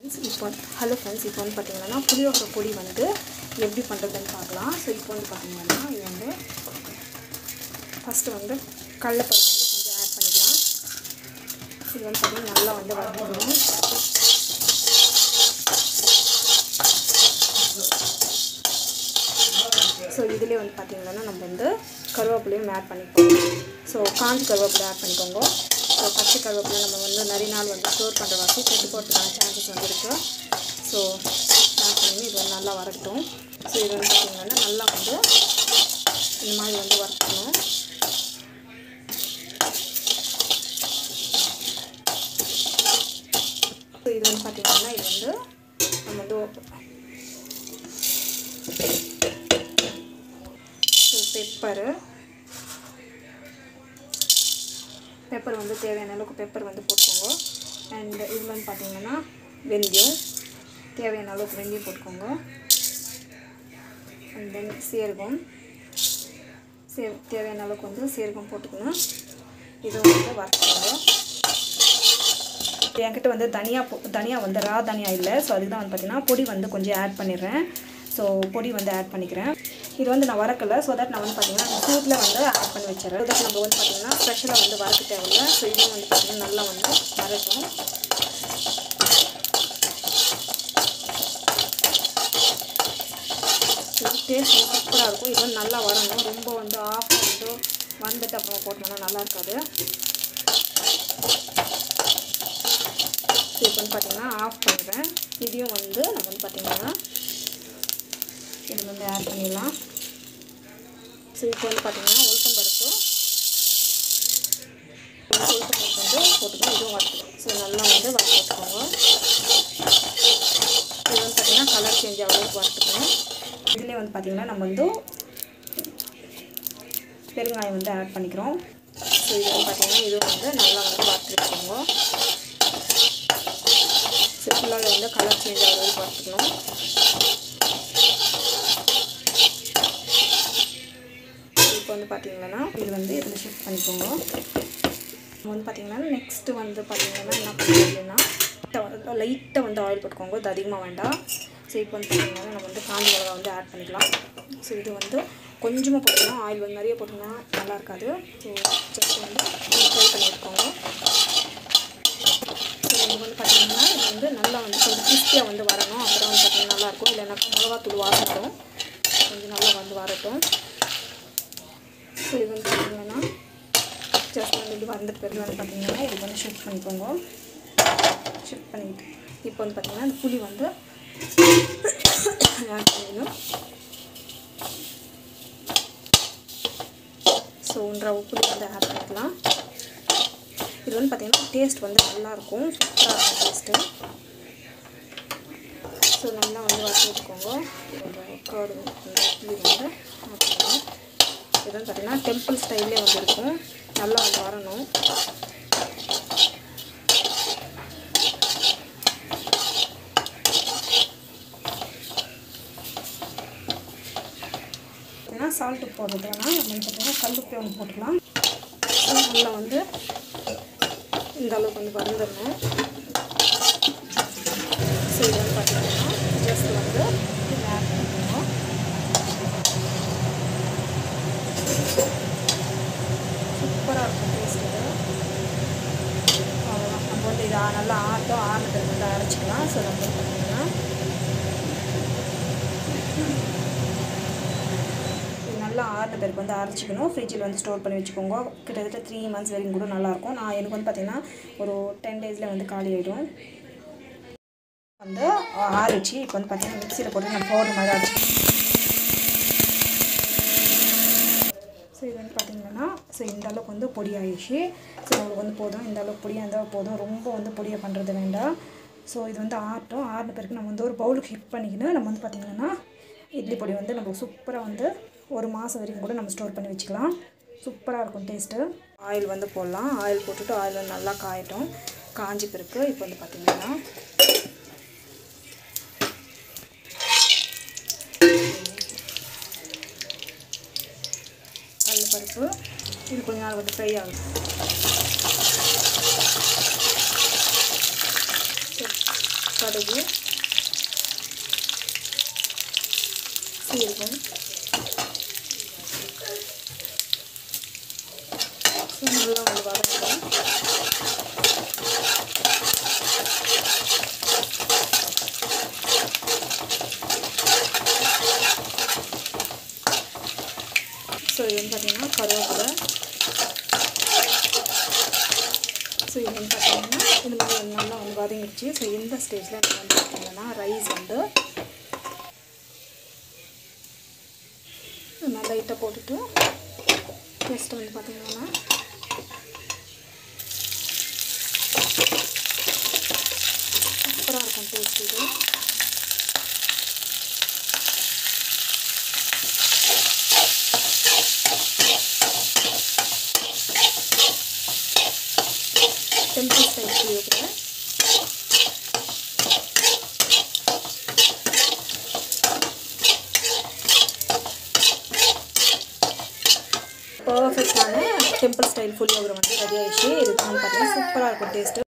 Hello friends, இப்போ வந்து பார்த்தீங்கன்னா புளியோகரை பொடி வந்து எப்படி பண்ணுறதுன்னு பார்க்கலாம். ஸோ இப்போ வந்து பார்த்தீங்கன்னா இது வந்து ஃபஸ்ட்டு வந்து கடலைப்பருப்பு வந்து கொஞ்சம் ஆட் பண்ணிக்கலாம். இது வந்து பார்த்தீங்கன்னா நல்லா வந்து வறுக்கணும். ஸோ இதிலே வந்து பார்த்தீங்கன்னா நம்ம வந்து கருவேப்பிலையும் ஆட் பண்ணிப்போம். ஸோ காஞ்சி கருவேப்பிலை ஆட் பண்ணிக்கோங்க. ஸோ பச்சை கருவேப்பிலை நம்ம வந்து நிறைய நாள் வந்து ஸ்டோர் பண்ணுற வாசி கெட்டு போகிறதுக்கான சான்சஸ் வந்து இருக்குது. ஸோ ஆட் பண்ணி இது வந்து நல்லா வறுக்கட்டும். ஸோ இது வந்து பார்த்திங்கன்னா நல்லா வந்து இந்த மாதிரி வந்து வறுக்கணும். ஸோ இது வந்து பார்த்திங்கன்னா இது வந்து நம்ம வந்து பெப்பர் வந்து தேவையான அளவுக்கு பெப்பர் வந்து போட்டுக்கோங்க. அண்ட் இதில் வந்து பார்த்திங்கன்னா வெந்தயம் தேவையான அளவுக்கு வெந்தயம் போட்டுக்கோங்க. அண்ட் தென் சீரகம் தேவையான அளவுக்கு வந்து சீரகம் போட்டுக்கணும். இதை வந்து வறுத்துக்கோங்க. என்கிட்ட வந்து தனியா வந்து ரா தனியா இல்லை. ஸோ அதுக்கு தான் வந்து பார்த்திங்கன்னா பொடி வந்து கொஞ்சம் ஆட் பண்ணிடுறேன். ஸோ பொடி வந்து ஆட் பண்ணிக்கிறேன். இது வந்து நான் வறுக்கலை. ஸோ தட் நான் வந்து பார்த்திங்கன்னா சூட்டில் வந்து ஆட் பண்ணி வச்சிடறேன். ஸோ தட் நம்ம வந்து பார்த்திங்கன்னா ஸ்பெஷலாக வந்து வறுக்க தேவையில்லை. ஸோ இதுவும் வந்து பார்த்திங்கன்னா நல்லா வந்து வறுக்கும். டேஸ்ட் சூப்பராக இருக்கும். இது வந்து நல்லா வரணும். ரொம்ப வந்து ஆஃப் வந்து வந்துட்டு அப்புறம் போட்டோம்னா நல்லா இருக்காது. இப்போ வந்து பார்த்திங்கன்னா ஆஃப் பண்ணுறேன். இதையும் வந்து நம்ம வந்து பார்த்திங்கன்னா இது வந்து ஆட் பண்ணிடலாம். ஸோ இப்போ வந்து பார்த்திங்கன்னா உளுத்தம் பருப்பு வந்து போட்டுக்கணும். இதுவும் வறுத்துக்கணும். ஸோ நல்லா வந்து வறுத்துக்கோங்க. இது வந்து பார்த்திங்கன்னா கலர் சேஞ்ச் ஆகிறதுக்கு வறுத்துக்கணும். இதிலே வந்து பார்த்திங்கன்னா நம்ம வந்து பெருங்காயம் வந்து ஆட் பண்ணிக்கிறோம். ஸோ இது வந்து பார்த்திங்கன்னா இதுவும் வந்து நல்லா வந்து வறுத்துக்கோங்க. ஸோ ஃபுல்லாக வந்து கலர் சேஞ்ச் ஆகிறதுக்கு வறுத்துக்கணும். இப்போ வந்து பார்த்திங்கன்னா இது வந்து இதில் ஷிஃப்ட் பண்ணிக்கோங்க. இப்போ வந்து பார்த்திங்கன்னா நெக்ஸ்ட்டு வந்து பார்த்திங்கன்னா என்ன பண்ணுறோம் அப்படின்னா லைட்டாக வந்து ஆயில் போட்டுக்கோங்க. இது அதிகமாக வேண்டாம். ஸோ இப்போ வந்து பார்த்திங்கன்னா நம்ம வந்து காஞ்ச மிளகா வந்து ஆட் பண்ணிக்கலாம். ஸோ இது வந்து கொஞ்சமாக போட்டுக்கலாம். ஆயில் வந்து நிறைய போட்டோம்னா நல்லா இருக்காது. ஸோ ஜஸ்ட் வந்து ஃப்ரை பண்ணியிருக்கோங்க. ஸோ இது வந்து பார்த்திங்கன்னா இது வந்து நல்லா வந்து கொஞ்சம் கிறிஸ்பியாக வந்து வரணும். அப்புறம் வந்து பார்த்திங்கன்னா நல்லாயிருக்கும். இல்லைனாக்கா மிளகாத்தூள் வாசம் வரும். கொஞ்சம் நல்லா வந்து வரட்டும். ஸோ இது வந்து பார்த்திங்கன்னா ஜஸ்ட் வந்து இது வந்துட்டு பிறகு வந்து பார்த்திங்கன்னா இது வந்து ஷிஃப்ட் பண்ணிக்கோங்க. ஷிஃப்ட் பண்ணிவிட்டு இப்போ வந்து பார்த்திங்கன்னா இந்த புளி வந்து ஆட் பண்ணிடணும். ஸோ 1/2 புளி வந்து ஆட் பண்ணிக்கலாம். இது வந்து பார்த்திங்கன்னா டேஸ்ட் வந்து நல்லாயிருக்கும். சூப்பராக இருக்கும் டேஸ்ட்டு. ஸோ நல்லா வந்து வறுத்து வச்சுக்கோங்க. புளி வந்து ஆட் பண்ணணும். இது வந்து பார்த்திங்கன்னா டெம்பிள் ஸ்டைல்லே வந்து இருக்கும். நல்லா வந்து வரணும். சால்ட்டு போடுறதுனா நம்ம பார்த்திங்கன்னா கல்லுப்பே ஒன்று போட்டுக்கலாம். நல்லா வந்து இந்த அளவுக்கு வந்து வறுந்துடணும். ஸோ இது வந்து பார்த்திங்கன்னா ஜஸ்ட் வந்து ஆட் பண்ணிக்கணும். சூப்பராக இருக்கும் டேஸ்ட். இது அவ்வளோதான். நம்ம வந்து இதை நல்லா ஆறுனதுக்கு வந்து அரைச்சிக்கலாம். ஸோ நம்ம வந்து பார்த்திங்கன்னா நல்லா ஆறுன பிறகு வந்து அரைச்சிக்கணும். ஃப்ரிட்ஜில் வந்து ஸ்டோர் பண்ணி வச்சுக்கோங்க. கிட்டத்தட்ட 3 months வரைக்கும் கூட நல்லாயிருக்கும். எனக்கு வந்து பார்த்திங்கன்னா ஒரு 10 days வந்து காலி ஆகிடும். வந்து ஆறிச்சு. இப்போ வந்து பார்த்திங்கன்னா மிக்சியில் போட்டு நம்ம பவுடர் மாதிரி அரைச்சி. ஸோ இது வந்து பார்த்திங்கன்னா இந்த அளவுக்கு வந்து பொடி ஆகிடுச்சு. ஸோ உங்களுக்கு வந்து போதும். இந்த அளவுக்கு பொடியாக இருந்தால் போதும். ரொம்ப வந்து பொடியாக பண்ணுறது வேண்டாம். ஸோ இது வந்து ஆறின பிறகு நம்ம வந்து ஒரு பவுலுக்கு ஷிஃப்ட் பண்ணிக்கணும். நம்ம வந்து பார்த்திங்கன்னா இட்லி பொடி வந்து நம்ம சூப்பராக வந்து 1 மாதம் வரைக்கும் கூட நம்ம ஸ்டோர் பண்ணி வச்சுக்கலாம். சூப்பராக இருக்கும் டேஸ்ட்டு. ஆயில் வந்து போடலாம். ஆயில் போட்டுட்டு ஆயில் வந்து நல்லா காயட்டும். காஞ்சி பிறகு இப்போ வந்து பார்த்திங்கன்னா கடலைப்பருப்பு இது கொஞ்ச நாள் வந்து ஃப்ரை ஆகும். கடுகு, சீரகம், நல்லா வந்து வதங்கட்டும். ஸோ இது வந்து பார்த்திங்கன்னா கருவேப்பிலை. ஸோ இது வந்து பார்த்திங்கன்னா இது மாதிரி நல்லா வந்து வதங்கிடுச்சு. ஸோ இந்த ஸ்டேஜில் நம்ம வந்து பார்த்திங்கன்னா ரைஸ் வந்து நல்லா லைட்டாக போட்டுட்டு நெக்ஸ்ட் வந்து பார்த்திங்கன்னா சூப்பராக இருக்கும் டேஸ்ட் இது. Temple style புளியோகரை. பர்ஃபெக்டான டெம்பிள் ஸ்டைல் புளியோகரை வந்து ரெடி ஆகிடுச்சு. இதுக்கு வந்து பார்த்தீங்கன்னா சூப்பராக இருக்கும் டேஸ்ட்டு.